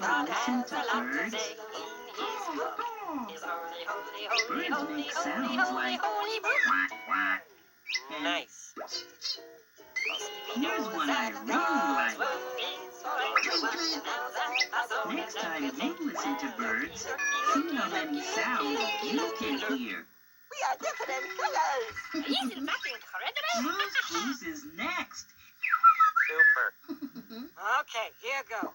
ever listen to birds? Birds make sounds like quack, quack. Nice. Here's one I really like. Next time you listen to birds, see how many sounds you can hear. We are different colors. Isn't that incredible? Blue's Clues is next. Super. Okay, here goes.